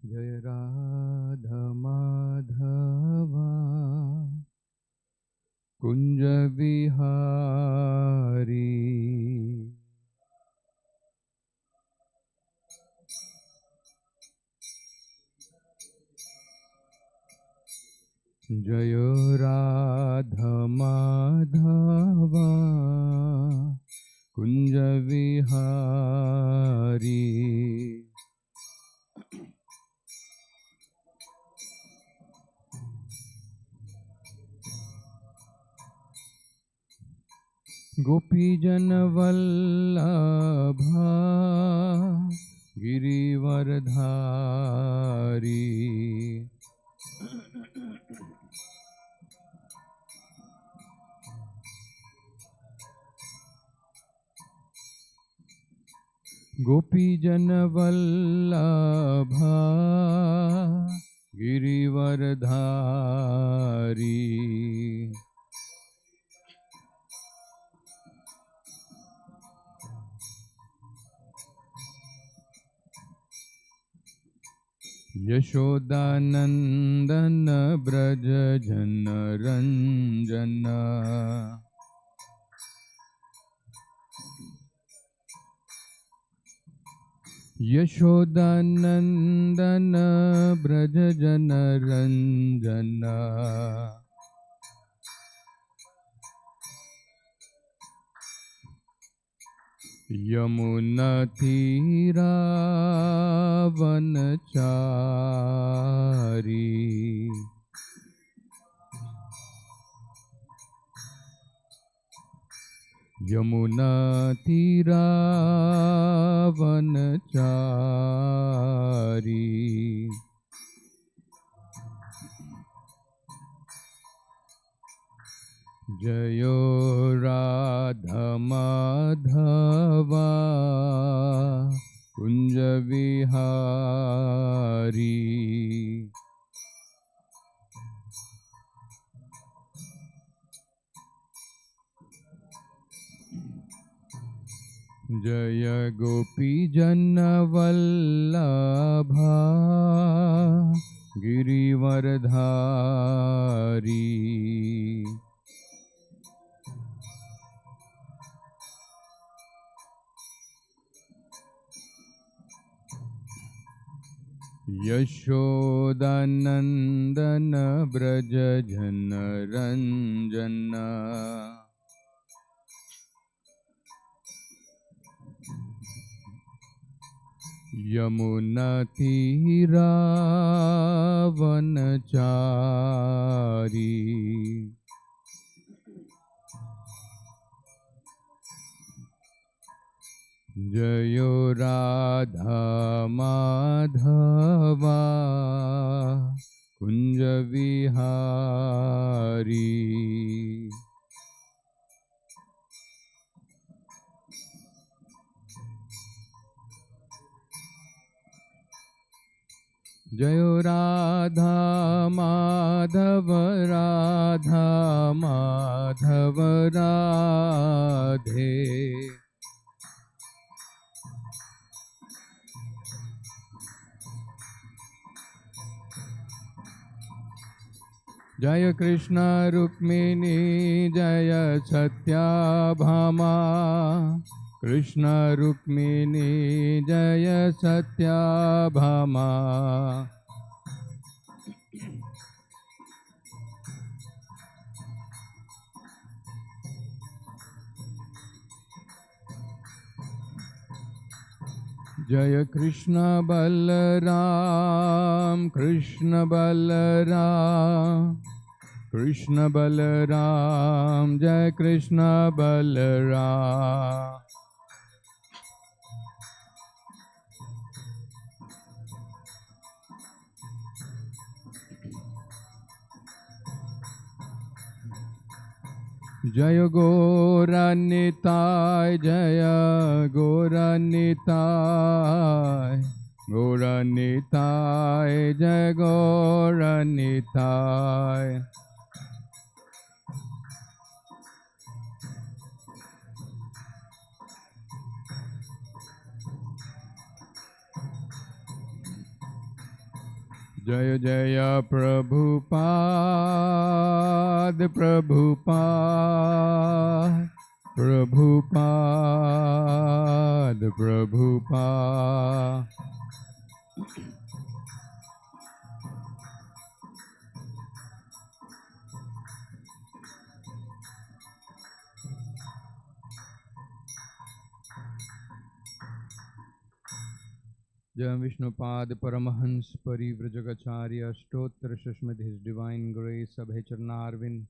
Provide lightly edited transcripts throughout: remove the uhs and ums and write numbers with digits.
जय राधा माधवा कुंज विहारी जय राधा माधवा कुंज विहारी गोपीजन वल्लभा गिरिवरधारी गोपीजन वल्लभा गिरिवरधारी यशोदानंदन ब्रज जन रंजन यशोदानंदन ब्रज जन रंजन यमुना तीरावनचारी यमुना तीरावनचारी जयो राधा माधवा कुंज विहारी जय गोपीजन वल्लभा गिरिवरधारी यशोदानंदन ब्रज जन रंजन यमुना तीरावनचारी जयो राधा माधवा कुंज विहारी जयो राधा माधव राधा माधव राधे जय कृष्ण रुक्मिणी जय सत्याभामा कृष्ण रुक्मिणी जय सत्याभामा जय कृष्ण बलराम कृष्ण बलराम कृष्ण बलराम जय कृष्ण बलराम जय गौरनिताय जय गौरनिताय गौरनिताय जय Gaur Nitai Jaya Jaya Prabhupada Prabhupada Prabhupada Prabhupada. Jai Vishnupad Paramahans Parivrajagacharya Stotra Shashmid His Divine Grace Abhay Charnarvin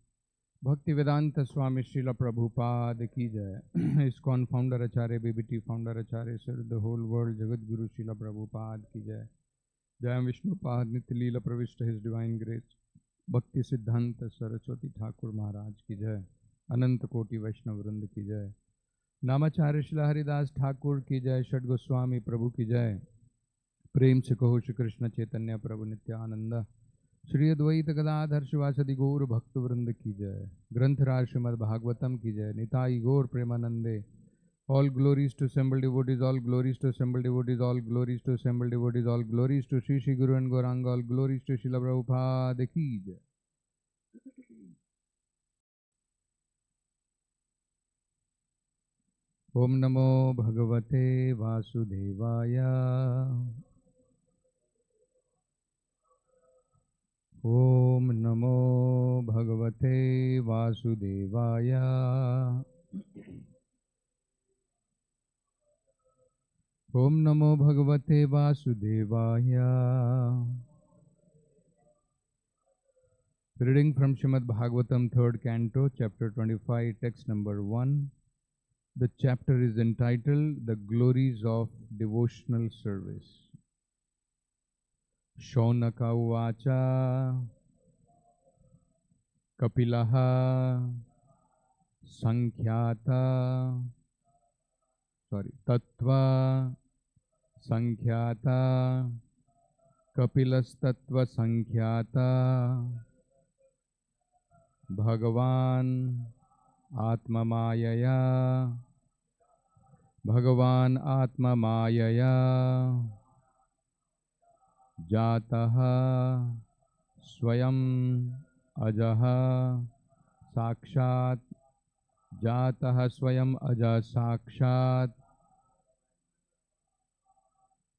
Bhaktivedanta Swami Srila Prabhupada Ki Jai. ISKCON Founder Acharya BBT Founder Acharya Sir the whole world Jagat Guru Srila Prabhupada Ki Jai. Jai Vishnupad Nitya Leela Pravishta His Divine Grace Bhakti Siddhanta Saraswati Thakur Maharaj Ki Jai. Ananta Koti Vaishnav Vrinda Ki Jai. Namacharya Shri Haridas Thakur Ki Jai. Shad Goswami Prabhu Ki Jai. प्रेम से कहो श्री कृष्ण चैतन्य प्रभु नित्यानंद श्री अद्वैत गदाधर शिवासदि गौर भक्त वृंद की जय। ग्रंथराज श्रीमद् भागवतम की जय। निताई गौर प्रेमानंदे। All glories to assembled devotees, all glories to assembled devotees, all glories to assembled devotees, all glories to Shri Shri Guru and Gauranga, all glories to Srila Prabhupada ki jai. Om Namo Bhagavate Vasudevaya. Om Namo Bhagavate Vasudevaya. Om Namo Bhagavate Vasudevaya. Reading from Srimad-Bhagavatam, 3rd Canto, Chapter 25, Text number 1. The chapter is entitled The Glories of Devotional Service. Shaunaka Uvacha Kapilaha Sankhyata Tattva Sankhyata Kapilas Tattva Sankhyata Bhagavan Atma Mayaya Jataha Swayam Ajaha Sakshat Jataha Swayam Aja Sakshat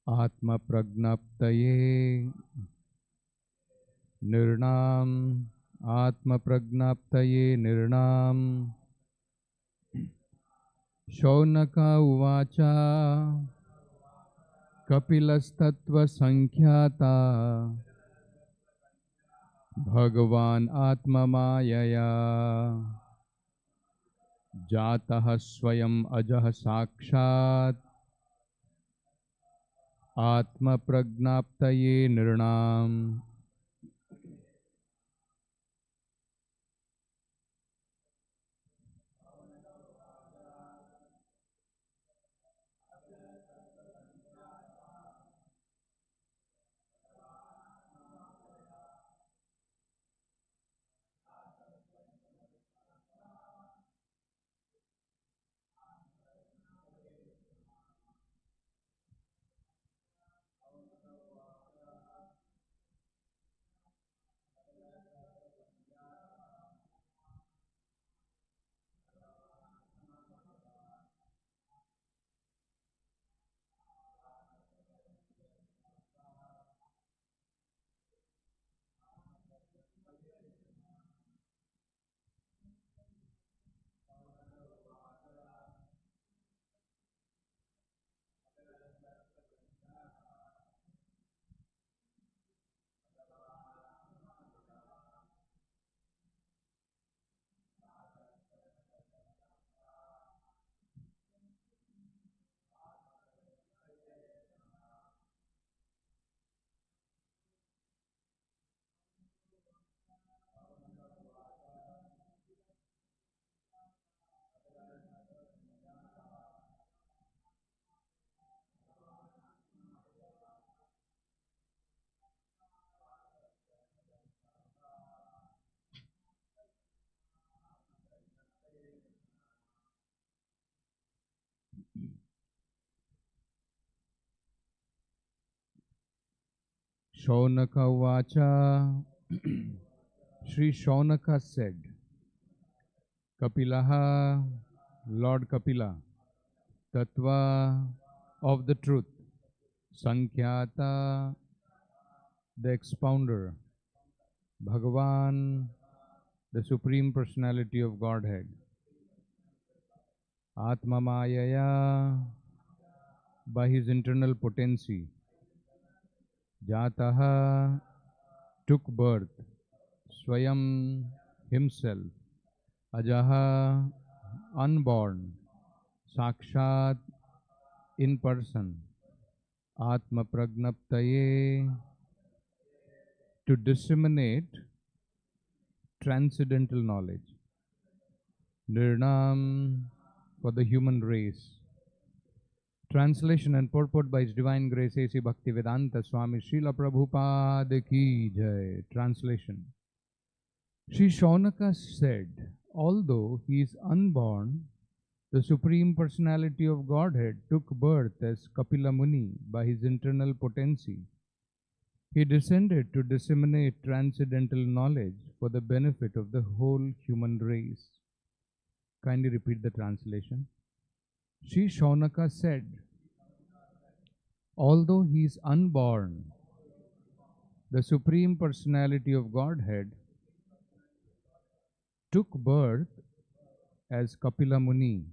Atma Pragnaptaye Nirnam Atma Pragnaptaye Nirnam. Shaunaka Uvacha Kapilastattva Sankhyata Bhagavan Atma Mayaya Jataha Swayam Ajaha Sakshat Atma Pragnaptaye Nirnam. Shaunaka Vacha. Sri Shaunaka said, Kapilaha, Lord Kapila, Tattva of the truth, Sankhyata, the expounder, Bhagavan, the Supreme Personality of Godhead, Atma Mayaya, by his internal potency, Jataha, took birth, Swayam, himself, Ajaha, unborn, Sakshat, in person, Atma Pragnaptaye, to disseminate transcendental knowledge, Nirnam, for the human race. Translation and purport by His Divine Grace A.C. Bhaktivedanta Swami Srila Prabhupada Ki Jai. Translation. Sri Shaunaka said, although he is unborn, the Supreme Personality of Godhead took birth as Kapila Muni by his internal potency. He descended to disseminate transcendental knowledge for the benefit of the whole human race. Kindly repeat the translation. Sri Shaunaka said, although he is unborn, the Supreme Personality of Godhead took birth as Kapila Muni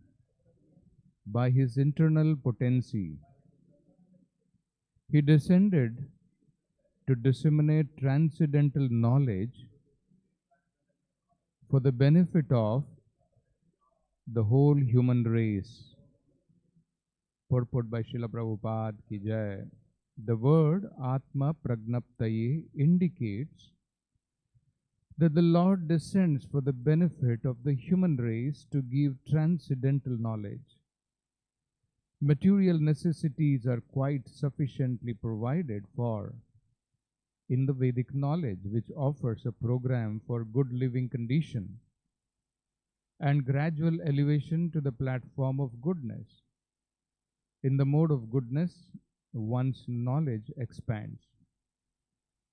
by his internal potency. He descended to disseminate transcendental knowledge for the benefit of the whole human race. Purport by Srila Prabhupada Ki Jai. The word Atma Pragnaptaye indicates that the Lord descends for the benefit of the human race to give transcendental knowledge. Material necessities are quite sufficiently provided for in the Vedic knowledge, which offers a program for good living condition and gradual elevation to the platform of goodness. In the mode of goodness, one's knowledge expands.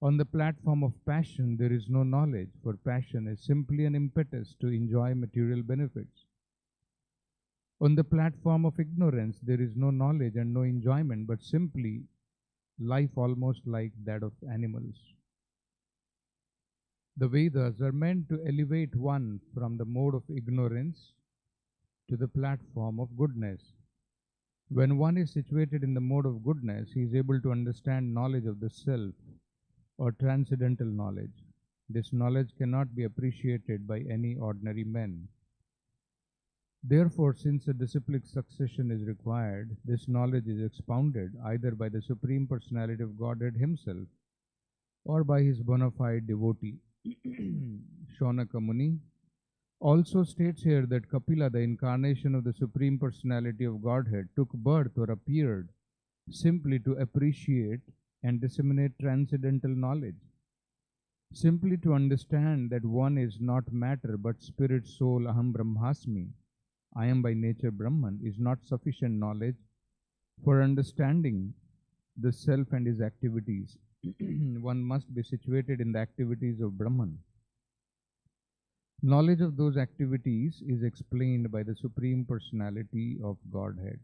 On the platform of passion, there is no knowledge, for passion is simply an impetus to enjoy material benefits. On the platform of ignorance, there is no knowledge and no enjoyment, but simply life almost like that of animals. The Vedas are meant to elevate one from the mode of ignorance to the platform of goodness. When one is situated in the mode of goodness, he is able to understand knowledge of the self or transcendental knowledge. This knowledge cannot be appreciated by any ordinary men. Therefore, since a disciplic succession is required, this knowledge is expounded either by the Supreme Personality of Godhead himself or by his bona fide devotee. Shaunaka Muni also states here that Kapila, the incarnation of the Supreme Personality of Godhead, took birth or appeared simply to appreciate and disseminate transcendental knowledge. Simply to understand that one is not matter but spirit, soul, aham brahmasmi, I am by nature Brahman, is not sufficient knowledge for understanding the self and his activities. One must be situated in the activities of Brahman. Knowledge of those activities is explained by the Supreme Personality of Godhead.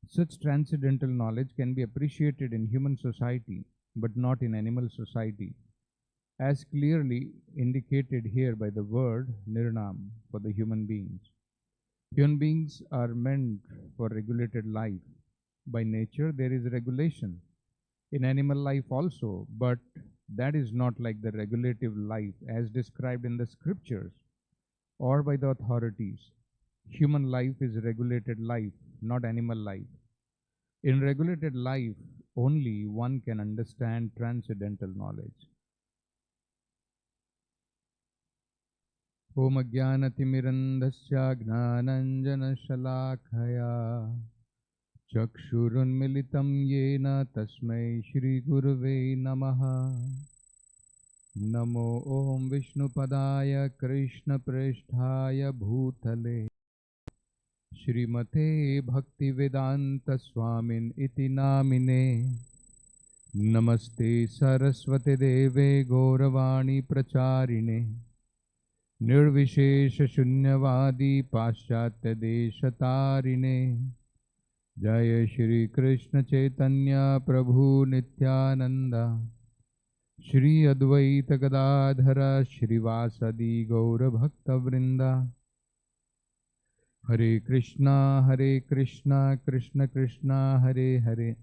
Such transcendental knowledge can be appreciated in human society, but not in animal society, as clearly indicated here by the word Nirnam for the human beings. Human beings are meant for regulated life. By nature, there is regulation in animal life also, but that is not like the regulative life as described in the scriptures or by the authorities. Human life is regulated life, not animal life. In regulated life, only one can understand transcendental knowledge. Om Ajnanatimirandhasya Gnananjana Shalakaya Chakshurunmilitam Yena Tasmai Shri Gurave Namaha. Namo Om Vishnupadaya Krishna Preshthaya Bhutale Shrimate Bhaktivedanta Swamin Iti Namine Namaste Saraswate Deve Gauravani Pracharine Nirvishesha Shunyavadi Paschatya Deshatarine Jaya Shri Krishna Chaitanya Prabhu Nityananda Shri Advaita Gadadhara Shrivasadi Gaura Bhakta Vrinda Hare Krishna Krishna Krishna Hare Hare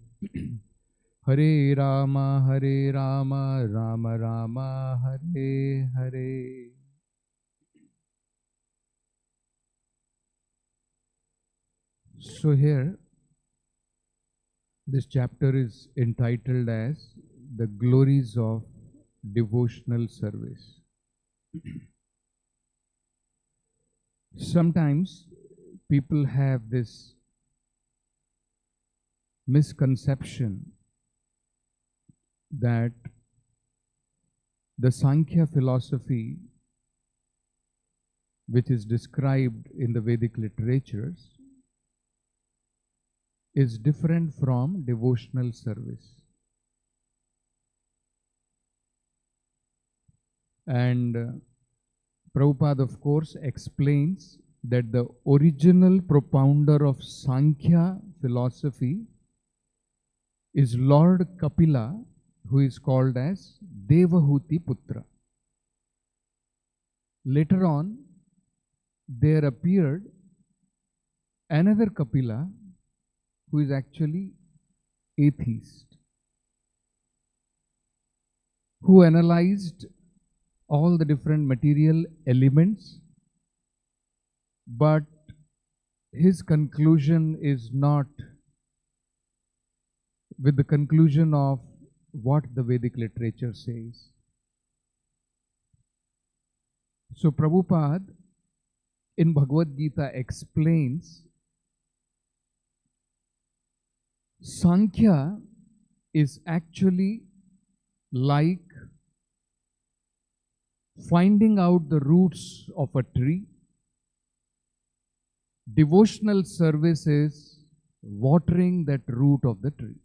Hare Rama Rama Rama Hare Hare. So here this chapter is entitled as The Glories of Devotional Service. Sometimes people have this misconception that the Sankhya philosophy, which is described in the Vedic literatures, is different from devotional service. And Prabhupada, of course, explains that the original propounder of Sankhya philosophy is Lord Kapila, who is called as Devahuti Putra. Later on, there appeared another Kapila who is actually atheist, who analyzed all the different material elements, but his conclusion is not with the conclusion of what the Vedic literature says. So Prabhupada in Bhagavad-gita explains Sankhya is actually like finding out the roots of a tree. Devotional service is watering that root of the tree.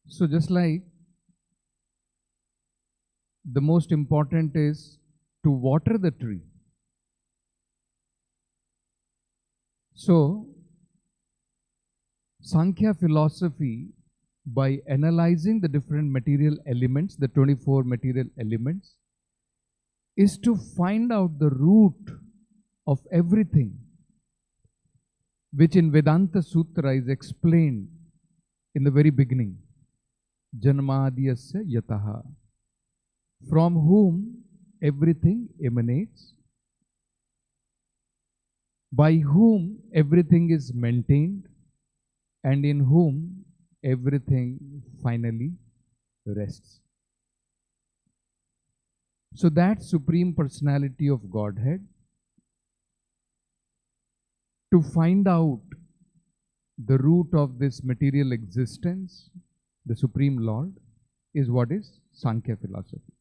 So just like the most important is to water the tree. So Sankhya philosophy, by analyzing the different material elements, the 24 material elements, is to find out the root of everything, which in Vedanta Sutra is explained in the very beginning. Janmadiyasya yataha, from whom everything emanates, by whom everything is maintained, and in whom everything finally rests. So that Supreme Personality of Godhead, to find out the root of this material existence, the Supreme Lord, is what is Sankhya philosophy.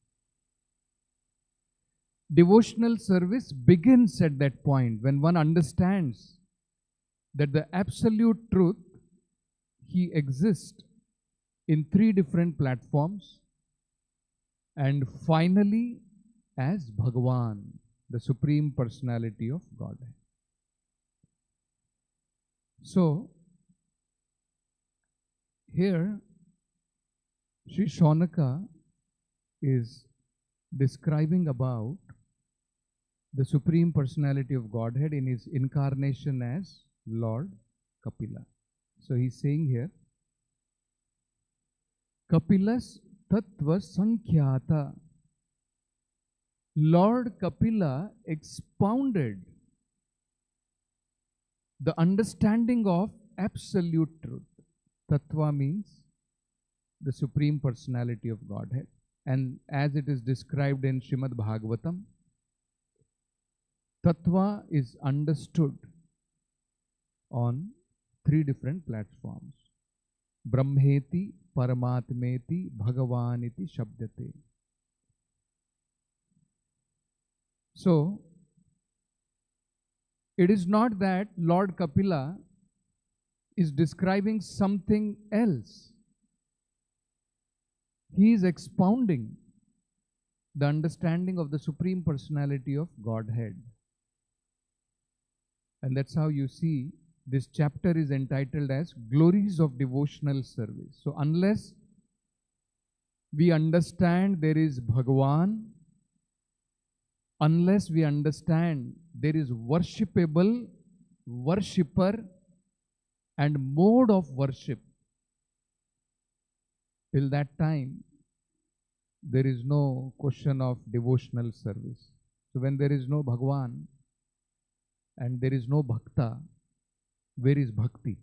Devotional service begins at that point when one understands that the absolute truth, he exists in 3 different platforms, and finally as Bhagavan, the Supreme Personality of Godhead. So here Sri Shaunaka is describing about the Supreme Personality of Godhead in his incarnation as Lord Kapila. So he's saying here, Kapilas Tattva Sankhyata. Lord Kapila expounded the understanding of absolute truth. Tattva means the Supreme Personality of Godhead. And as it is described in Srimad-Bhagavatam, Tattva is understood on 3 different platforms. Brahmeti, Paramatmeti, Bhagavaniti Shabdate. So, it is not that Lord Kapila is describing something else. He is expounding the understanding of the Supreme Personality of Godhead. And that's how you see this chapter is entitled as Glories of Devotional Service. So unless we understand there is Bhagavan, unless we understand there is worshipable, worshipper, and mode of worship, till that time, there is no question of devotional service. So when there is no Bhagavan and there is no Bhakta, where is Bhakti?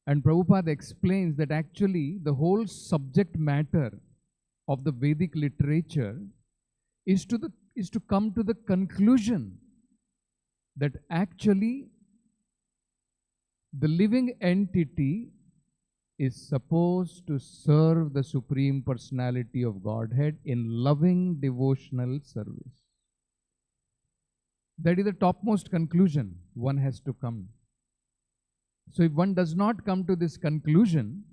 And Prabhupada explains that actually the whole subject matter of the Vedic literature is to come to the conclusion that actually the living entity is supposed to serve the Supreme Personality of Godhead in loving devotional service. That is the topmost conclusion one has to come. So if one does not come to this conclusion,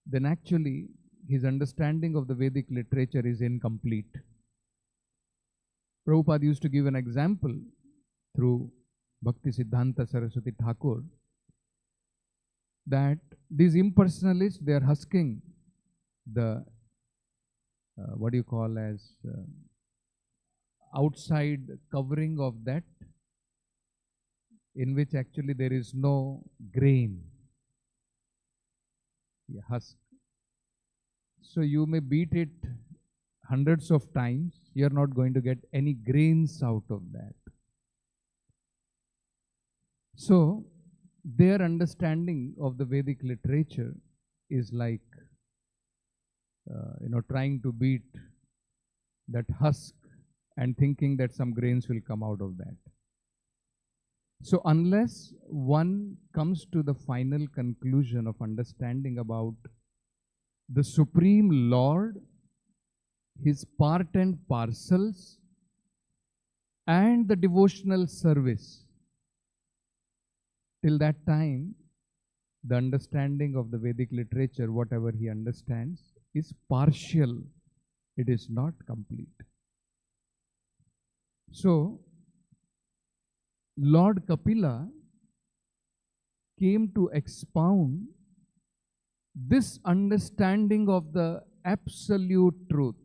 then actually his understanding of the Vedic literature is incomplete. Prabhupada used to give an example through Bhakti Siddhanta Saraswati Thakur that these impersonalists, they are husking the, outside covering of that, in which actually there is no grain, husk. So you may beat it hundreds of times, you are not going to get any grains out of that. So their understanding of the Vedic literature is like, trying to beat that husk and thinking that some grains will come out of that. So unless one comes to the final conclusion of understanding about the Supreme Lord, His part and parcels, and the devotional service, till that time, the understanding of the Vedic literature, whatever he understands, is partial. It is not complete. So, Lord Kapila came to expound this understanding of the absolute truth,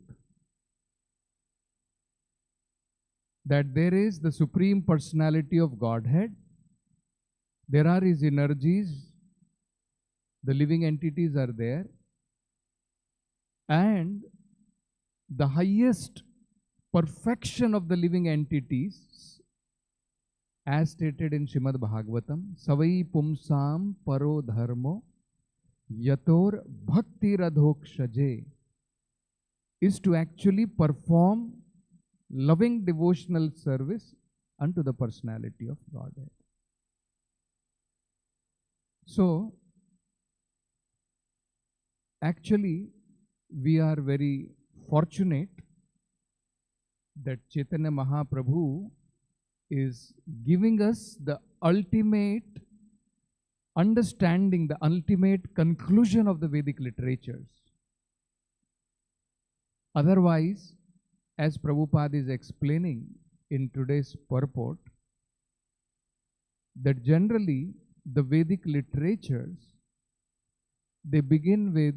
that there is the Supreme Personality of Godhead, there are His energies, the living entities are there, and the highest perfection of the living entities, as stated in Srimad-Bhagavatam, Savai Pumsam Paro Dharmo Yator Bhakti Radhokshaje, is to actually perform loving devotional service unto the personality of Godhead. So, actually, we are very fortunate that Chaitanya Mahaprabhu is giving us the ultimate understanding, the ultimate conclusion of the Vedic literatures. Otherwise, as Prabhupada is explaining in today's purport, that generally the Vedic literatures, they begin with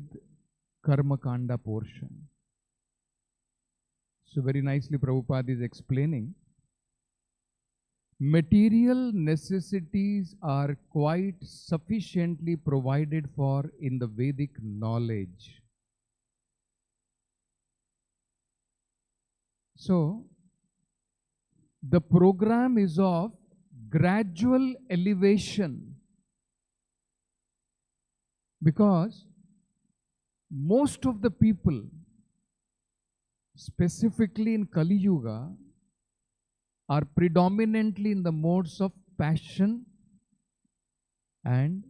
Karma Kanda portion. So very nicely Prabhupada is explaining, material necessities are quite sufficiently provided for in the Vedic knowledge. So, the program is of gradual elevation, because most of the people, specifically in Kali Yuga, are predominantly in the modes of passion and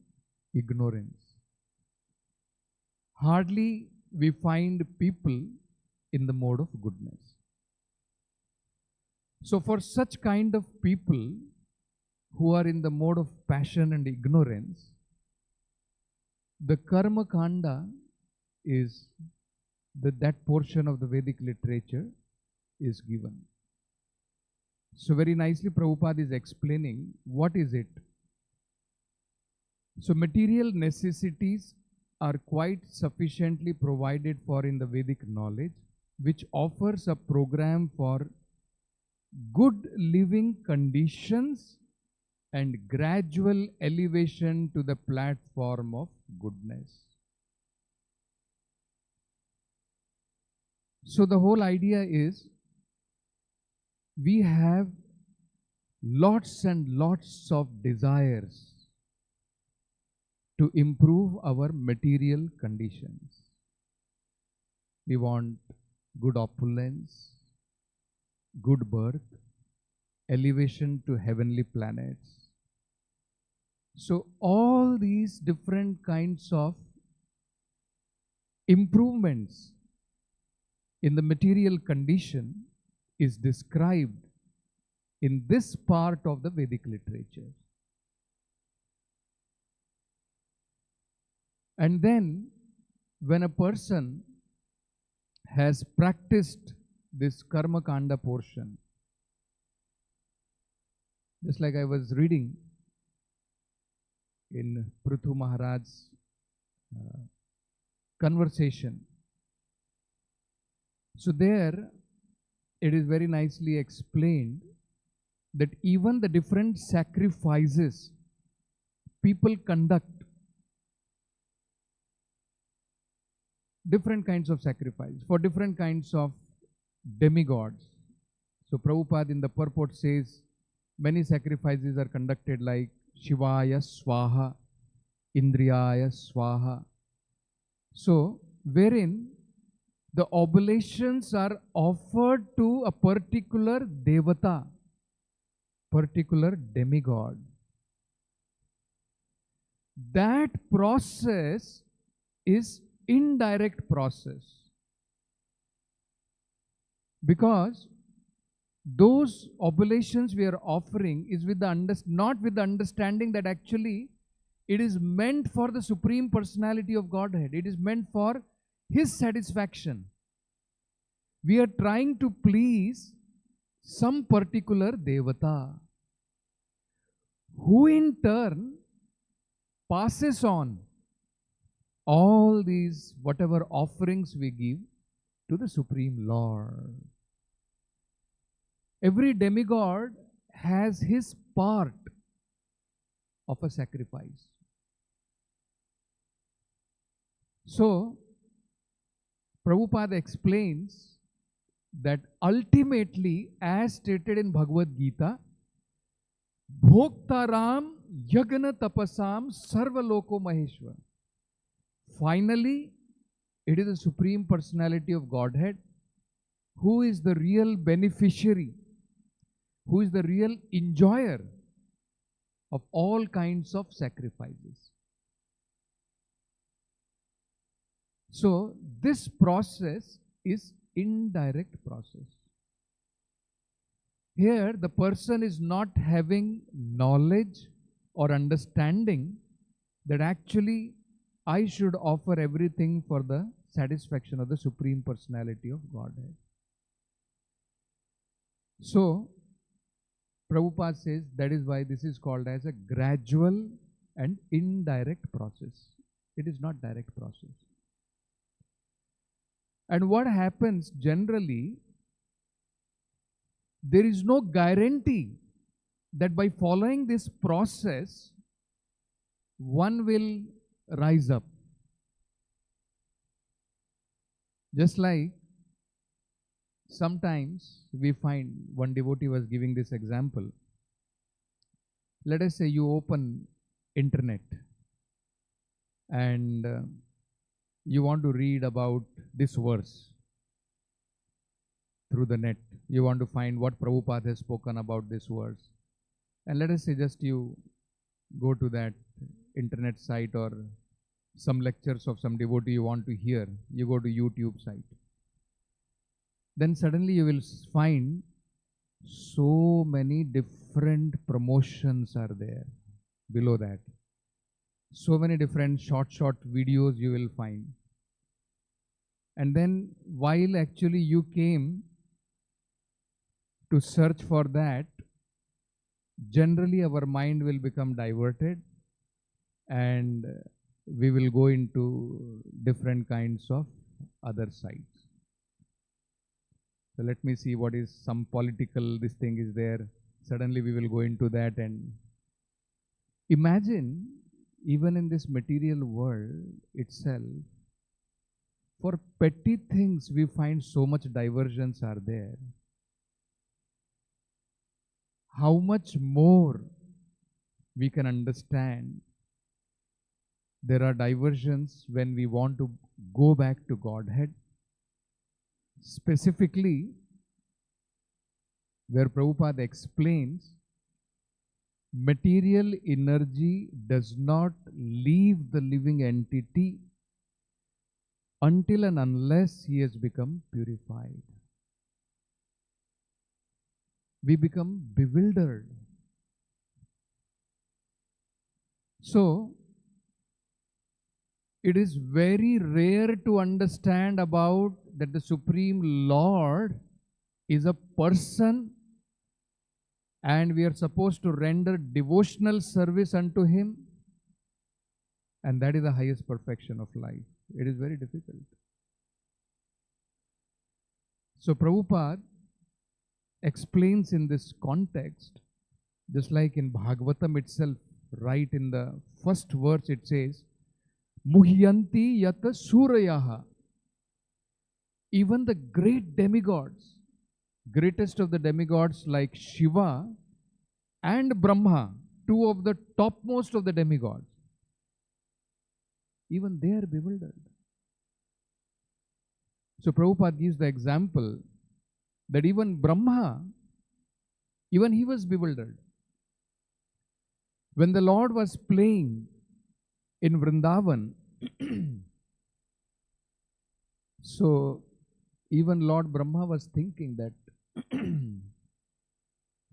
ignorance. Hardly we find people in the mode of goodness. So for such kind of people, who are in the mode of passion and ignorance, the karma kanda is that portion of the Vedic literature is given. So very nicely Prabhupada is explaining what is it. So material necessities are quite sufficiently provided for in the Vedic knowledge, which offers a program for good living conditions and gradual elevation to the platform of goodness. So the whole idea is we have lots and lots of desires to improve our material conditions. We want good opulence, good birth, elevation to heavenly planets. So all these different kinds of improvements in the material condition is described in this part of the Vedic literature. And then when a person has practiced this karma kanda portion, just like I was reading in Prithu Maharaj's conversation. So there it is very nicely explained that even the different sacrifices people conduct, different kinds of sacrifice for different kinds of demigods. So Prabhupada in the purport says many sacrifices are conducted like Shivaya Swaha, Indriyaya Swaha. So wherein the oblations are offered to a particular devata, particular demigod. That process is indirect process, because those oblations we are offering is with the not with the understanding that actually it is meant for the Supreme Personality of Godhead. It is meant for His satisfaction. We are trying to please some particular devata, who in turn passes on all these whatever offerings we give to the Supreme Lord. Every demigod has his part of a sacrifice. So Prabhupada explains that ultimately, as stated in Bhagavad-gita, Bhoktaram Yagna Tapasam Sarvaloko Maheshwar. Finally, it is the Supreme Personality of Godhead who is the real beneficiary, who is the real enjoyer of all kinds of sacrifices. So this process is indirect process. Here the person is not having knowledge or understanding that actually I should offer everything for the satisfaction of the Supreme Personality of Godhead. So Prabhupada says that is why this is called as a gradual and indirect process. It is not direct process. And what happens generally, there is no guarantee that by following this process, one will rise up. Just like sometimes we find, one devotee was giving this example. Let us say you open internet and you want to read about this verse through the net. You want to find what Prabhupada has spoken about this verse. And let us say just you go to that internet site or some lectures of some devotee you want to hear. You go to YouTube site. Then suddenly you will find so many different different promotions are there below that. So many different short videos you will find. And then while actually you came to search for that, generally our mind will become diverted and we will go into different kinds of other sites. So let me see what is some political, this thing is there. Suddenly we will go into that. And imagine, even in this material world itself, for petty things we find so much diversions are there. How much more we can understand there are diversions when we want to go back to Godhead. Specifically, where Prabhupada explains, material energy does not leave the living entity until and unless he has become purified. We become bewildered. So, it is very rare to understand about that the Supreme Lord is a person and we are supposed to render devotional service unto him, and that is the highest perfection of life. It is very difficult. So Prabhupada explains in this context, just like in Bhagavatam itself, right in the first verse it says, Muhyanti yata surayaha. Even the great demigods, greatest of the demigods like Shiva and Brahma, two of the topmost of the demigods, even they are bewildered. So Prabhupada gives the example that even Brahma, even he was bewildered. When the Lord was playing in Vrindavan, so even Lord Brahma was thinking that,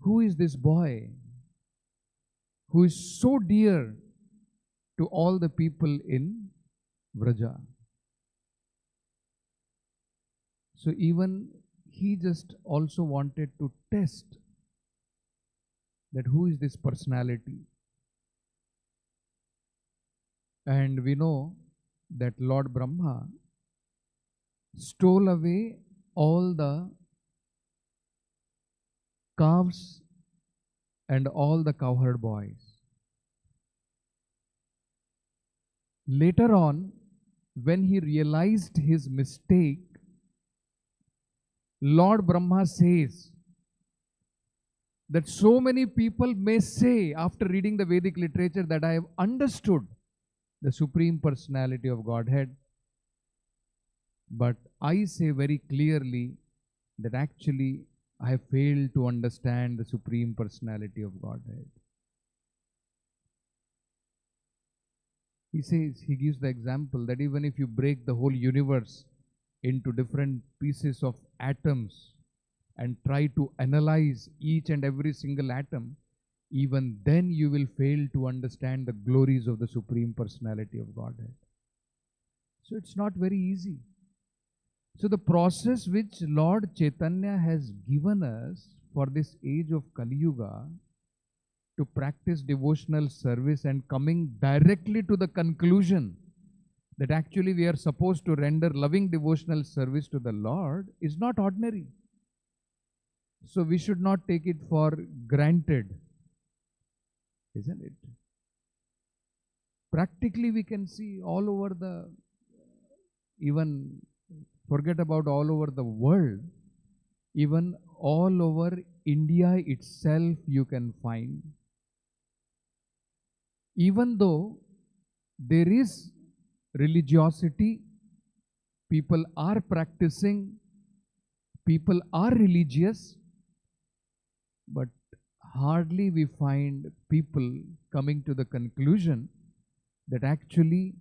who is this boy who is so dear to all the people in Vraja? So even he just also wanted to test that who is this personality. And we know that Lord Brahma stole away all the calves and all the cowherd boys. Later on, when he realized his mistake, Lord Brahma says that so many people may say after reading the Vedic literature that I have understood the Supreme Personality of Godhead, but I say very clearly that actually I have failed to understand the Supreme Personality of Godhead. He says, he gives the example that even if you break the whole universe into different pieces of atoms and try to analyze each and every single atom, even then you will fail to understand the glories of the Supreme Personality of Godhead. So it's not very easy. So the process which Lord Chaitanya has given us for this age of Kali Yuga to practice devotional service and coming directly to the conclusion that actually we are supposed to render loving devotional service to the Lord is not ordinary. So we should not take it for granted, isn't it? Practically we can see all over the, even forget about all over the world, even all over India itself you can find. Even though there is religiosity, people are practicing, people are religious, but hardly we find people coming to the conclusion that actually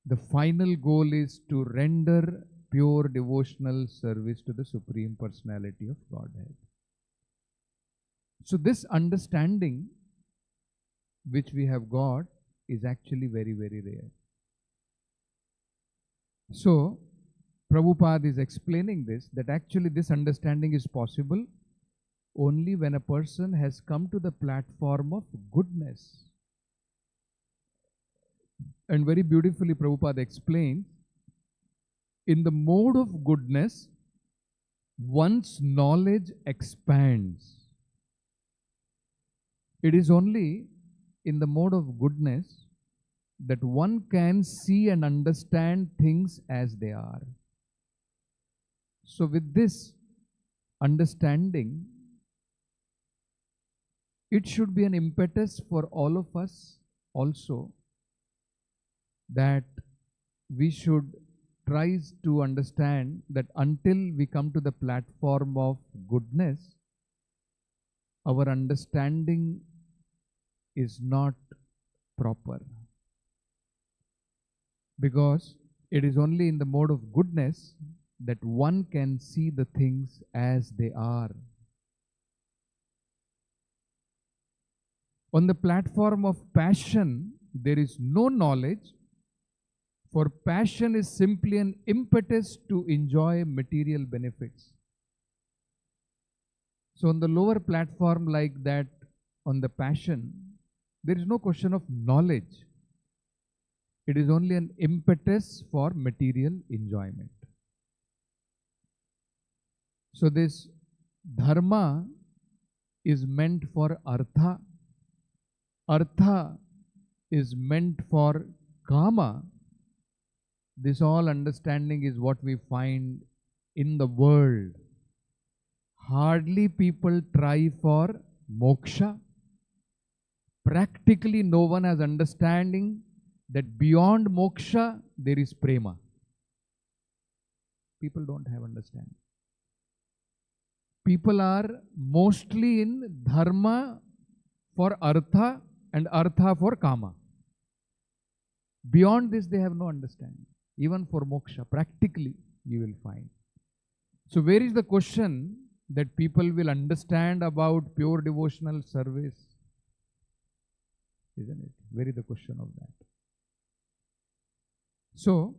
the final goal is to render pure devotional service to the Supreme Personality of Godhead. So this understanding which we have got is actually very, very rare. So Prabhupada is explaining this, that actually this understanding is possible only when a person has come to the platform of goodness. And very beautifully Prabhupada explains, in the mode of goodness, one's knowledge expands. It is only in the mode of goodness that one can see and understand things as they are. So with this understanding, it should be an impetus for all of us also, that we should try to understand that until we come to the platform of goodness, our understanding is not proper. Because it is only in the mode of goodness that one can see the things as they are. On the platform of passion, there is no knowledge, for passion is simply an impetus to enjoy material benefits. So on the lower platform like that, on the passion, there is no question of knowledge. It is only an impetus for material enjoyment. So this dharma is meant for artha. Artha is meant for kama. This all understanding is what we find in the world. Hardly people try for moksha. Practically no one has understanding that beyond moksha there is prema. People don't have understanding. People are mostly in dharma for artha and artha for kama. Beyond this they have no understanding. Even for moksha, practically you will find. So where is the question that people will understand about pure devotional service? Isn't it? Where is the question of that? So,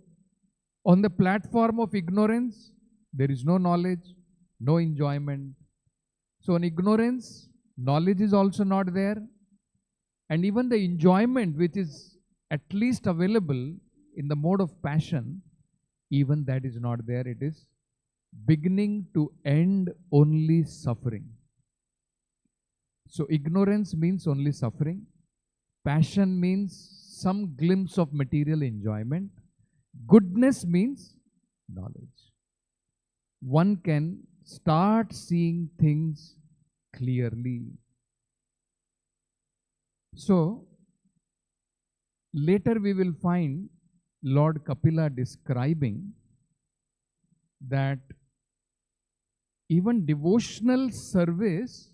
on the platform of ignorance, there is no knowledge, no enjoyment. So on ignorance, knowledge is also not there. And even the enjoyment which is at least available in the mode of passion, even that is not there. It is beginning to end only suffering. So ignorance means only suffering. Passion means some glimpse of material enjoyment. Goodness means knowledge. One can start seeing things clearly. So later we will find Lord Kapila describing that even devotional service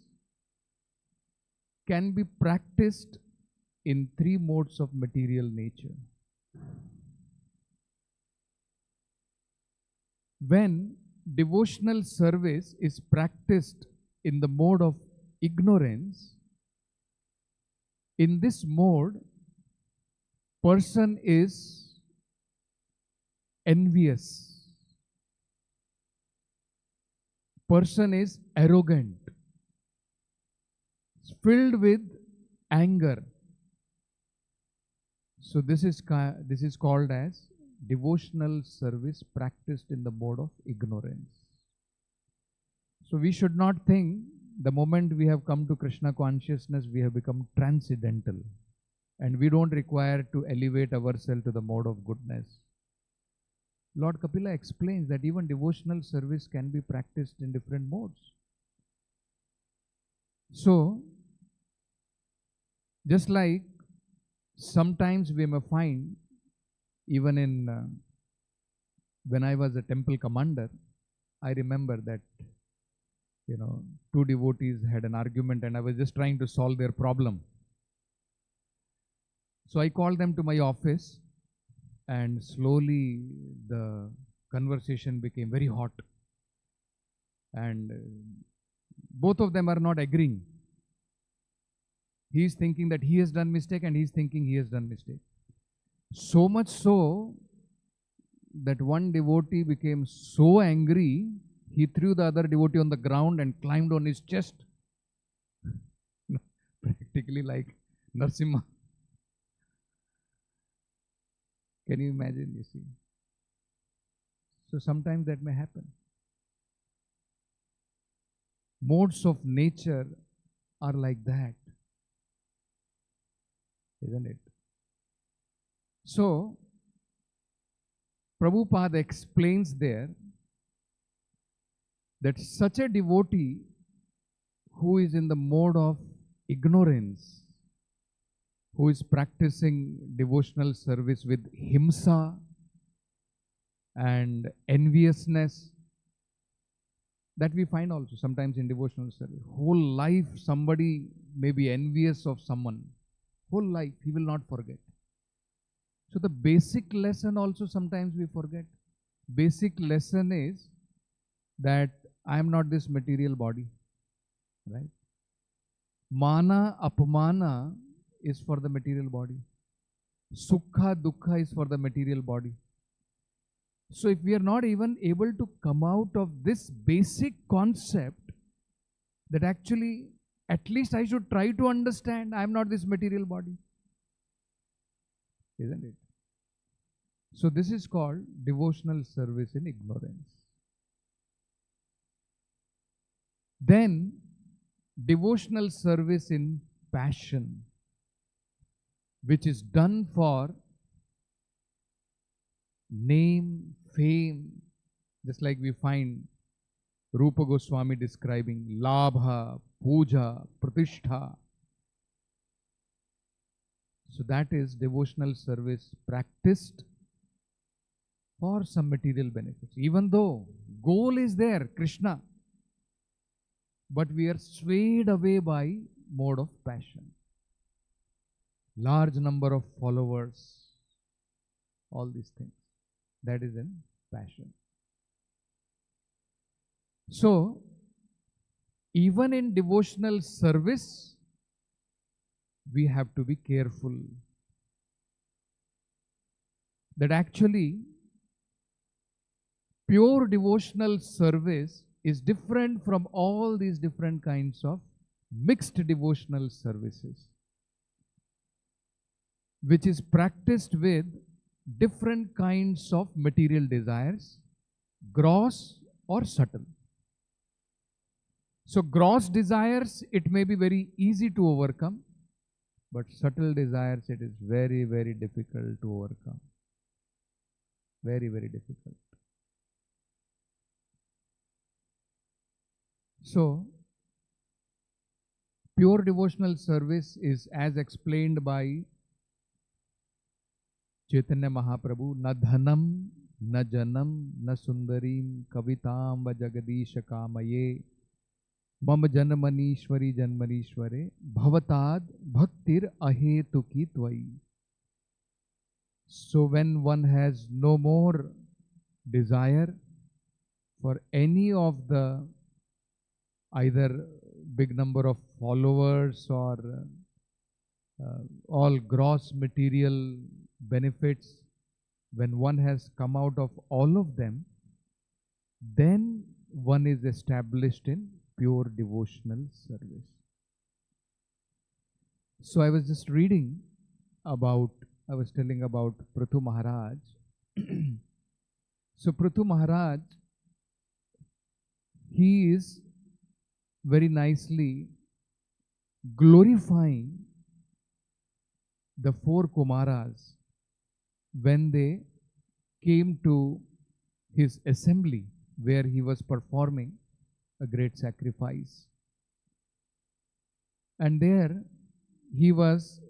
can be practiced in three modes of material nature. When devotional service is practiced in the mode of ignorance, in this mode, person is envious. Person is arrogant, filled with anger. So this is called as devotional service practiced in the mode of ignorance. So we should not think the moment we have come to Krishna consciousness, we have become transcendental and we don't require to elevate ourselves to the mode of goodness. Lord Kapila explains that even devotional service can be practiced in different modes. So, just like sometimes we may find, even in when I was a temple commander, I remember that two devotees had an argument and I was just trying to solve their problem. So I called them to my office and slowly the conversation became very hot and both of them are not agreeing. He is thinking that he has done mistake and he is thinking he has done mistake. So much so that one devotee became so angry, he threw the other devotee on the ground and climbed on his chest. Practically like Narsimha. Can you imagine, you see? So sometimes that may happen. Modes of nature are like that, isn't it? So, Prabhupada explains there that such a devotee who is in the mode of ignorance, who is practicing devotional service with himsa and enviousness, that we find also sometimes in devotional service. Whole life somebody may be envious of someone. Whole life he will not forget. So the basic lesson also sometimes we forget. Basic lesson is that I am not this material body. Right? Mana, apamana is for the material body. Sukha, dukkha is for the material body. So if we are not even able to come out of this basic concept, that actually at least I should try to understand I am not this material body. Isn't it? So this is called devotional service in ignorance. Then devotional service in passion, which is done for name, fame, just like we find Rupa Goswami describing labha, puja, pratishtha. So that is devotional service practiced for some material benefits. Even though goal is there, Krishna, but we are swayed away by mode of passion. Large number of followers, all these things. That is in passion. So, even in devotional service, we have to be careful that actually pure devotional service is different from all these different kinds of mixed devotional services, which is practiced with different kinds of material desires, gross or subtle. So gross desires, it may be very easy to overcome, but subtle desires, it is very, very difficult to overcome. Very, very difficult. So, pure devotional service is as explained by Chaitanya Mahaprabhu, na dhanam, na janam, na sundarim, kavitam va jagadisha kamaye, mam janmanishwari janmanishware, bhavatad bhaktir ahetuki tvai. So when one has no more desire for any of the either big number of followers or all gross material benefits, when one has come out of all of them, then one is established in pure devotional service. So I was just reading about, I was telling about Prithu Maharaj. So Prithu Maharaj, he is very nicely glorifying the four Kumaras when they came to his assembly where he was performing a great sacrifice. And there he was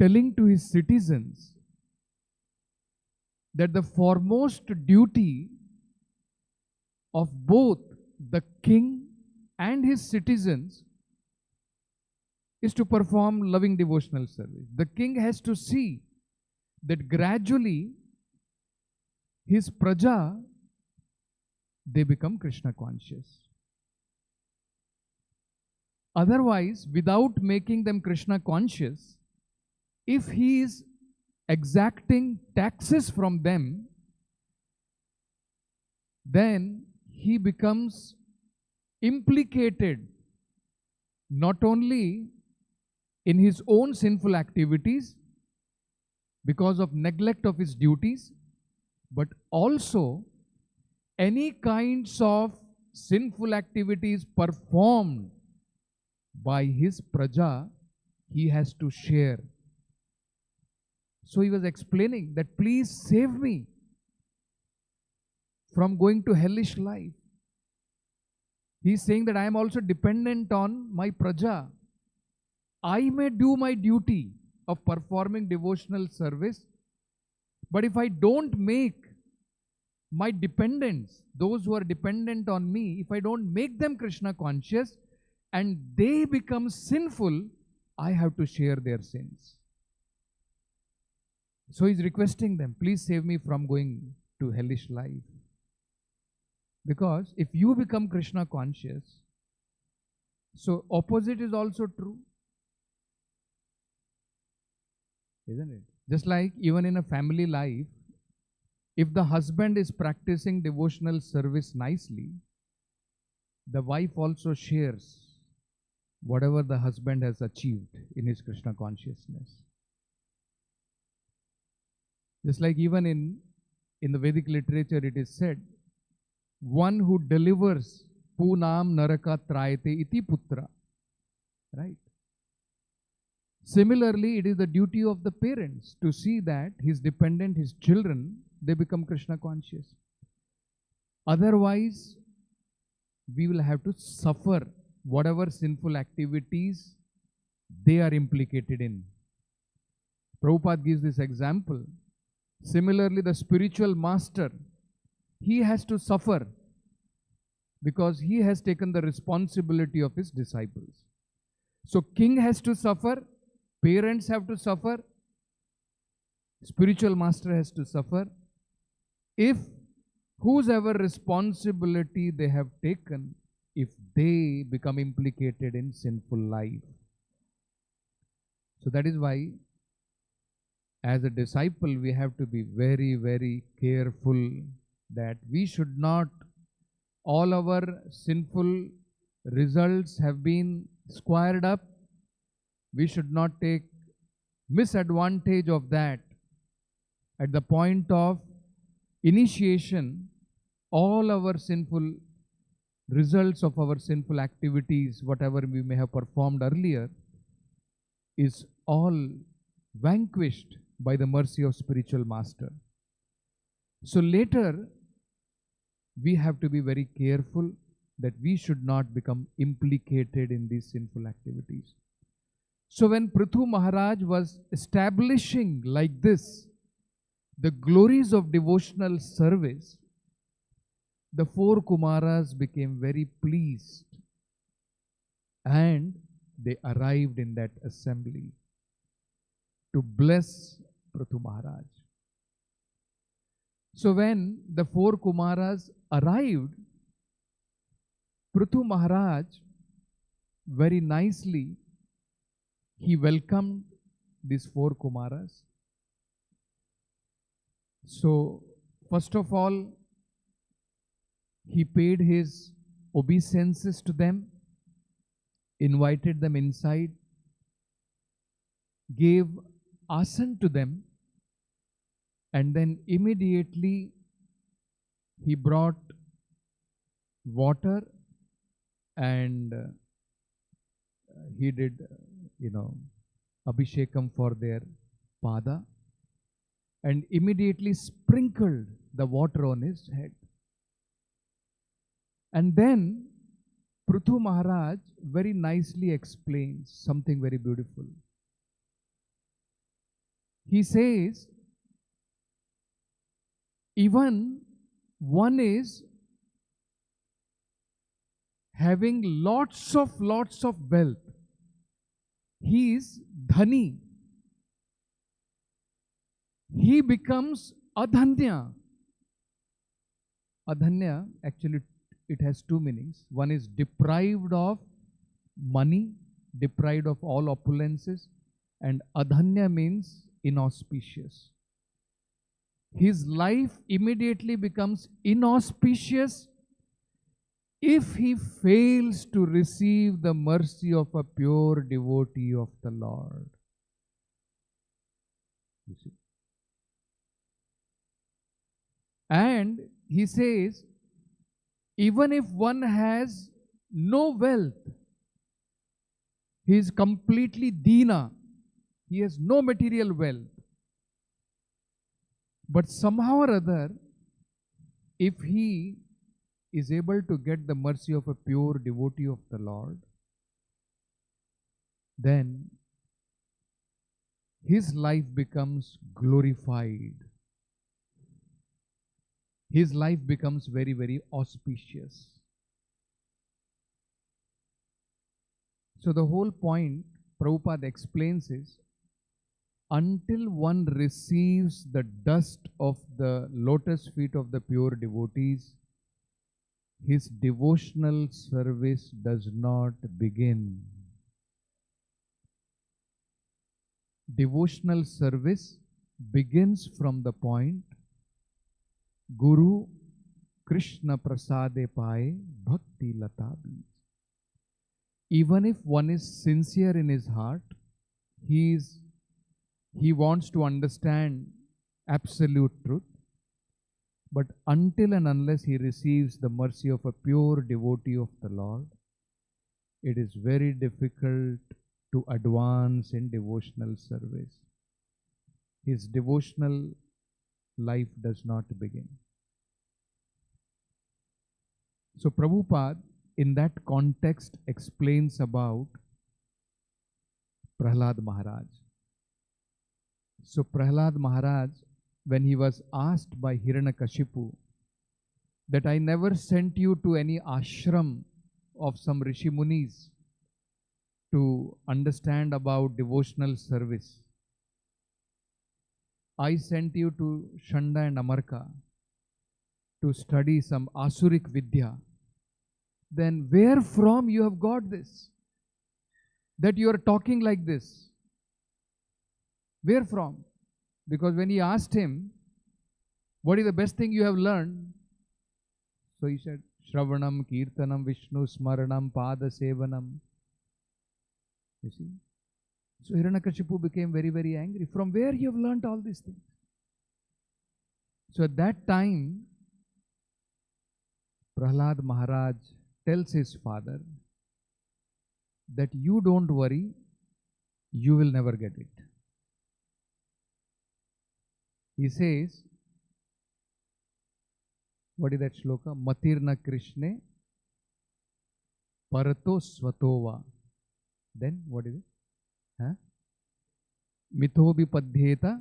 telling to his citizens that the foremost duty of both the king and his citizens is to perform loving devotional service. The king has to see that gradually his praja, they become Krishna conscious. Otherwise, without making them Krishna conscious, if he is exacting taxes from them, then he becomes implicated not only in his own sinful activities because of neglect of his duties, but also any kinds of sinful activities performed by his praja, he has to share. So he was explaining that please save me from going to hellish life. He is saying that I am also dependent on my praja. I may do my duty of performing devotional service, but if I don't make my dependents, those who are dependent on me, if I don't make them Krishna conscious and they become sinful, I have to share their sins. So he's requesting them, please save me from going to hellish life. Because if you become Krishna conscious, so opposite is also true. Isn't it? Just like even in a family life, if the husband is practicing devotional service nicely, the wife also shares whatever the husband has achieved in his Krishna consciousness. Just like even in the Vedic literature it is said, one who delivers punam naraka trayate iti putra. Right? Similarly, it is the duty of the parents to see that his dependent, his children, they become Krishna conscious. Otherwise, we will have to suffer whatever sinful activities they are implicated in. Prabhupada gives this example. Similarly, the spiritual master, he has to suffer because he has taken the responsibility of his disciples. So king has to suffer, parents have to suffer, spiritual master has to suffer. If whosever responsibility they have taken, if they become implicated in sinful life. So that is why as a disciple we have to be very, very careful that we should not, all our sinful results have been squared up. We should not take misadvantage of that. At the point of initiation, all our sinful results of our sinful activities, whatever we may have performed earlier, is all vanquished by the mercy of spiritual master. So later, we have to be very careful that we should not become implicated in these sinful activities. So when Prithu Maharaj was establishing like this the glories of devotional service, the four Kumaras became very pleased and they arrived in that assembly to bless Prithu Maharaj. So when the four Kumaras arrived, Prithu Maharaj very nicely he welcomed these four Kumaras. So first of all, he paid his obeisances to them, invited them inside, gave asan to them, and then immediately he brought water and he did, abhishekam for their pada and immediately sprinkled the water on his head. And then Prithu Maharaj very nicely explains something very beautiful. He says, even one is having lots of wealth. He is dhani. He becomes adhanya. Adhanya, actually, it has two meanings. One is deprived of money, deprived of all opulences, and adhanya means inauspicious. His life immediately becomes inauspicious if he fails to receive the mercy of a pure devotee of the Lord. You see. And he says, even if one has no wealth, he is completely dina, he has no material wealth, but somehow or other, if he is able to get the mercy of a pure devotee of the Lord, then his life becomes glorified. His life becomes very, very auspicious. So the whole point Prabhupada explains is, until one receives the dust of the lotus feet of the pure devotees, his devotional service does not begin. Devotional service begins from the point Guru Krishna Prasade Paye Bhakti Lata Beej. Even if one is sincere in his heart, he wants to understand absolute truth, but until and unless he receives the mercy of a pure devotee of the Lord, it is very difficult to advance in devotional service. His devotional life does not begin. So Prabhupada in that context explains about Prahlad Maharaj. So Prahlad Maharaj, when he was asked by Hiranyakashipu that I never sent you to any ashram of some Rishi Munis to understand about devotional service, I sent you to Shanda and Amarka to study some Asuric Vidya, then where from you have got this? That you are talking like this? Where from? Because when he asked him, what is the best thing you have learned? So he said, Shravanam, Kirtanam, Vishnu, Smaranam, Pada Sevanam. You see? So Hiranyakashipu became very, very angry. From where you have learnt all these things? So at that time, Prahlad Maharaj tells his father that you don't worry, you will never get it. He says, what is that shloka? Matirna Krishne Parato Svatova. Then what is it? Huh? Mithobi Padhyeta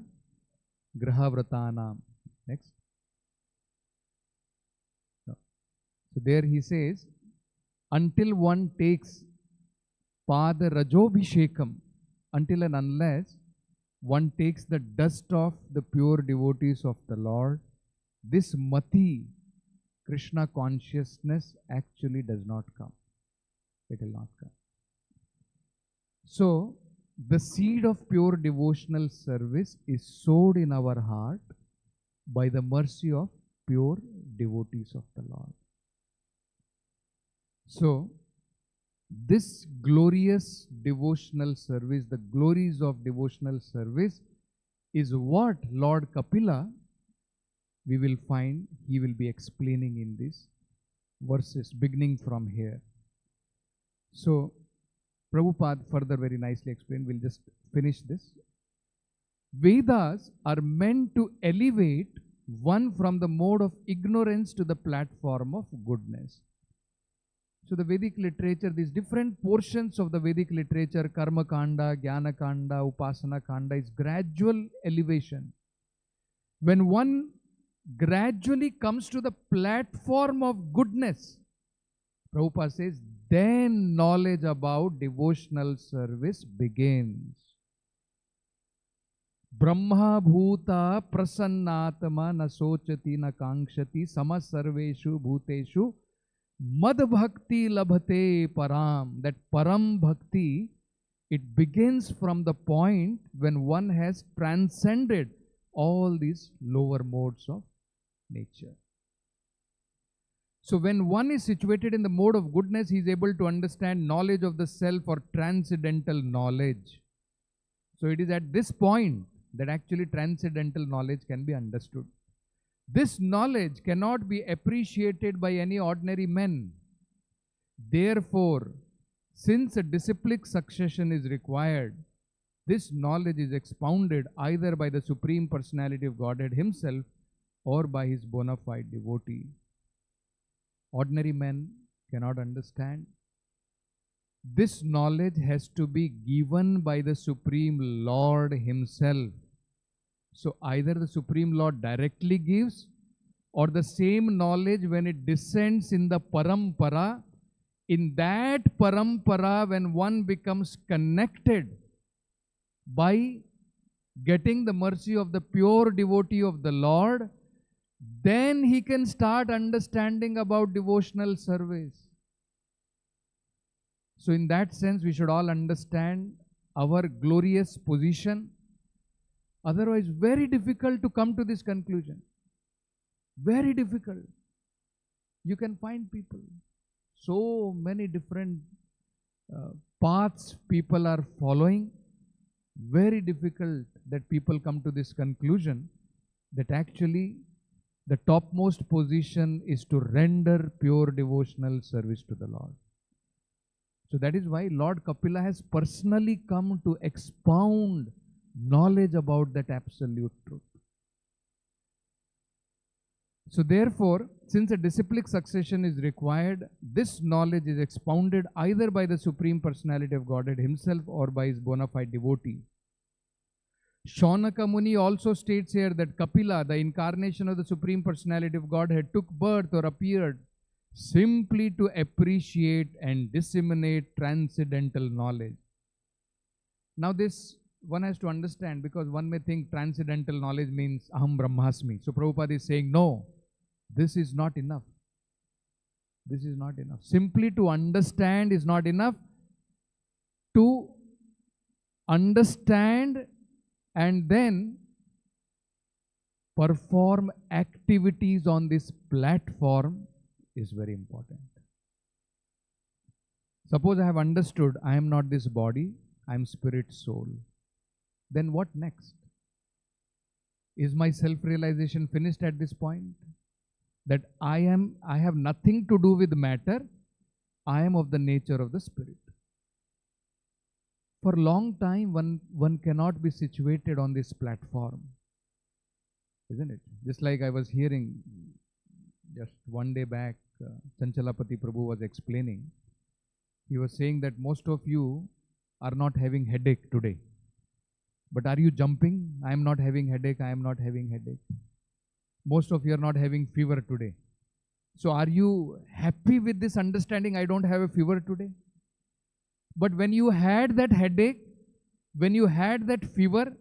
Grahavratanam. Next. No. So there he says, until one takes Pada Rajobhishekam, until and unless one takes the dust of the pure devotees of the Lord, this Mati, Krishna consciousness, actually does not come. It will not come. So, the seed of pure devotional service is sowed in our heart by the mercy of pure devotees of the Lord. So, this glorious devotional service, the glories of devotional service, is what Lord Kapila, we will find, he will be explaining in these verses, beginning from here. So, Prabhupada further very nicely explained, we'll just finish this. Vedas are meant to elevate one from the mode of ignorance to the platform of goodness. So the Vedic literature, these different portions of the Vedic literature, Karma Kanda, Jnana Kanda, Upasana Kanda, is gradual elevation. When one gradually comes to the platform of goodness, Prabhupada says, then knowledge about devotional service begins. Brahma bhuta prasannatma na sochati na kankshati samasarveshu bhuteshu Mad bhakti labhate param. That param bhakti, it begins from the point when one has transcended all these lower modes of nature. So when one is situated in the mode of goodness, he is able to understand knowledge of the self or transcendental knowledge. So it is at this point that actually transcendental knowledge can be understood. This knowledge cannot be appreciated by any ordinary men. Therefore, since a disciplic succession is required, this knowledge is expounded either by the Supreme Personality of Godhead Himself or by His bona fide devotee. Ordinary men cannot understand. This knowledge has to be given by the Supreme Lord Himself. So either the Supreme Lord directly gives, or the same knowledge when it descends in the parampara, in that parampara when one becomes connected by getting the mercy of the pure devotee of the Lord, then he can start understanding about devotional service. So in that sense, we should all understand our glorious position. Otherwise, very difficult to come to this conclusion. Very difficult. You can find people, so many different paths people are following. Very difficult that people come to this conclusion that actually the topmost position is to render pure devotional service to the Lord. So that is why Lord Kapila has personally come to expound knowledge about that absolute truth. So therefore, since a disciplic succession is required, this knowledge is expounded either by the Supreme Personality of Godhead Himself or by His bona fide devotee. Shaunaka Muni also states here that Kapila, the incarnation of the Supreme Personality of Godhead, took birth or appeared simply to appreciate and disseminate transcendental knowledge. Now this one has to understand, because one may think transcendental knowledge means Aham Brahmasmi. So Prabhupada is saying, no, this is not enough. This is not enough. Simply to understand is not enough. To understand and then perform activities on this platform is very important. Suppose I have understood I am not this body, I am spirit soul. Then what next? Is my self-realization finished at this point? That I have nothing to do with matter, I am of the nature of the spirit. For a long time, one cannot be situated on this platform, isn't it? Just like I was hearing just one day back, Chanchalapati Prabhu was explaining. He was saying that most of you are not having headache today. But are you jumping? I am not having headache, I am not having headache. Most of you are not having fever today. So are you happy with this understanding, I don't have a fever today? But when you had that headache, when you had that fever,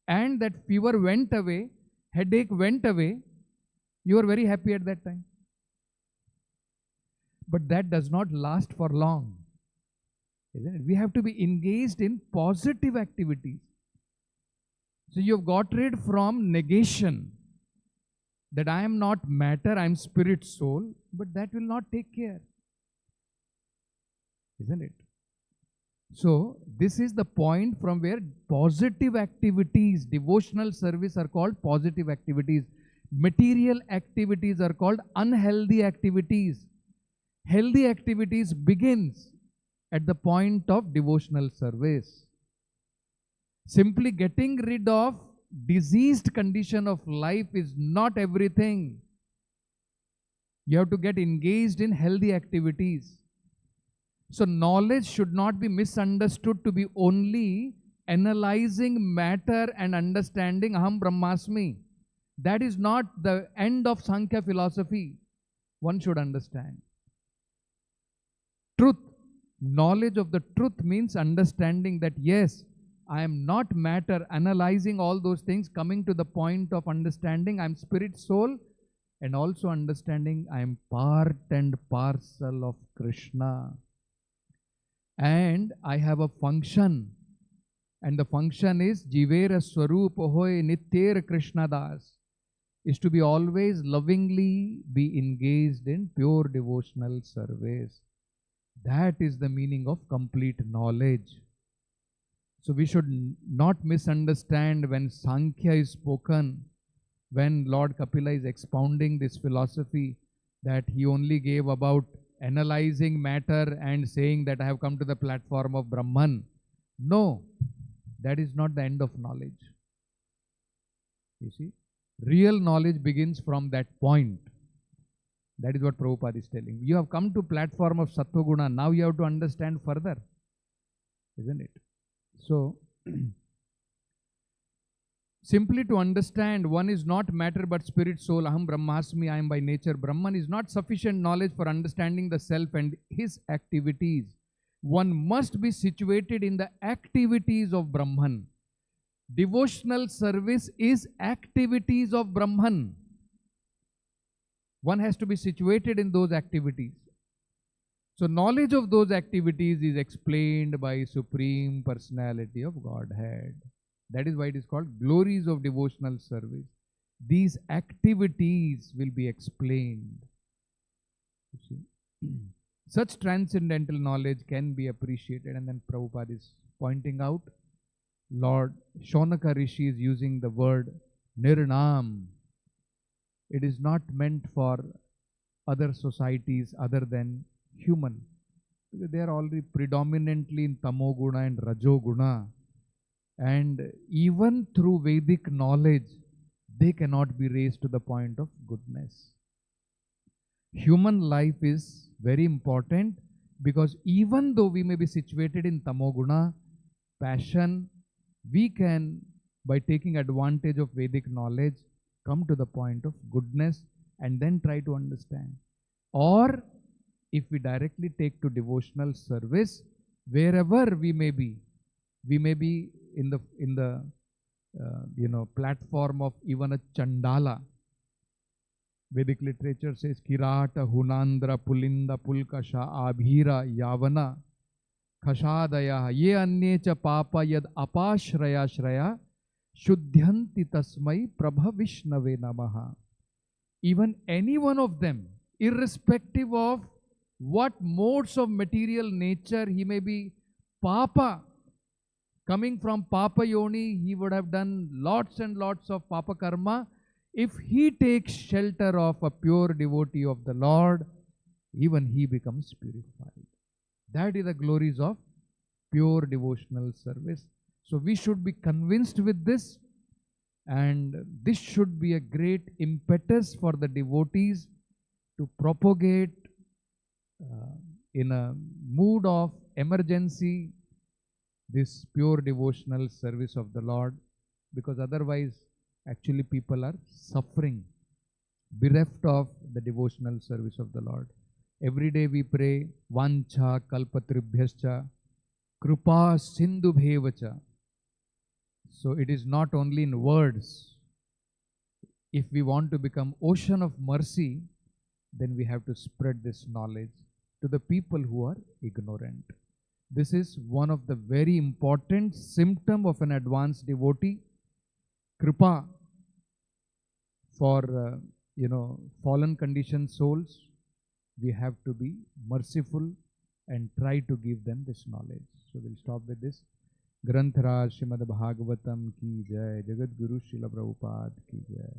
and that fever went away, headache went away, you are very happy at that time. But that does not last for long, isn't it? We have to be engaged in positive activities. So you have got rid from negation, that I am not matter, I am spirit soul, but that will not take care, isn't it? So this is the point from where positive activities, devotional service are called positive activities. Material activities are called unhealthy activities. Healthy activities begins at the point of devotional service. Simply getting rid of diseased condition of life is not everything. You have to get engaged in healthy activities. So knowledge should not be misunderstood to be only analyzing matter and understanding Aham Brahmasmi. That is not the end of Sankhya philosophy. One should understand. Truth, knowledge of the truth means understanding that yes, I am not matter, analyzing all those things, coming to the point of understanding I am spirit soul, and also understanding I am part and parcel of Krishna, and I have a function, and the function is Jivera Swarup Hoy Nityer Krishna Das, is to be always lovingly be engaged in pure devotional service. That is the meaning of complete knowledge. So we should not misunderstand when Sankhya is spoken, when Lord Kapila is expounding this philosophy, that he only gave about analyzing matter and saying that I have come to the platform of Brahman. No, that is not the end of knowledge. You see, real knowledge begins from that point. That is what Prabhupada is telling. You have come to platform of Sattva Guna, now you have to understand further, isn't it? So, simply to understand one is not matter but spirit, soul, aham brahmasmi, I am by nature Brahman, is not sufficient knowledge for understanding the self and his activities. One must be situated in the activities of Brahman. Devotional service is activities of Brahman. One has to be situated in those activities. So knowledge of those activities is explained by Supreme Personality of Godhead. That is why it is called glories of devotional service. These activities will be explained. You see? Such transcendental knowledge can be appreciated, and then Prabhupada is pointing out, Lord Shaunaka Rishi is using the word Nirnam. It is not meant for other societies other than human. They are already predominantly in Tamoguna and Rajoguna. And even through Vedic knowledge, they cannot be raised to the point of goodness. Human life is very important because even though we may be situated in Tamoguna, passion, we can, by taking advantage of Vedic knowledge, come to the point of goodness and then try to understand. Or if we directly take to devotional service, wherever we may be in the platform of even a Chandala. Vedic literature says Kirata, Hunandra, Pulinda, Pulkasha, Abhira, Yavana, Khashadaya, Ye Annecha Papa Yad Apashraya Shraya, Shuddhyanti Tasmai Prabha Vishnave Namaha. Even any one of them, irrespective of what modes of material nature he may be, Papa, coming from Papa Yoni, he would have done lots and lots of Papa Karma. If he takes shelter of a pure devotee of the Lord, even he becomes purified. That is the glories of pure devotional service. So we should be convinced with this, and this should be a great impetus for the devotees to propagate in a mood of emergency this pure devotional service of the Lord, because otherwise actually people are suffering, bereft of the devotional service of the Lord. Every day we pray, Vancha kalpatribhyascha krupa sindhubhevacha. So it is not only in words. If we want to become ocean of mercy, then we have to spread this knowledge to the people who are ignorant. This is one of the very important symptom of an advanced devotee. Kripa for fallen conditioned souls. We have to be merciful and try to give them this knowledge. So we'll stop with this. Grantharaj Srimad-Bhagavatam ki jai, Jagadguru Srila Prabhupada ki jai.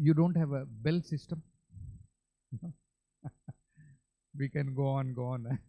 You don't have a bell system? We can go on.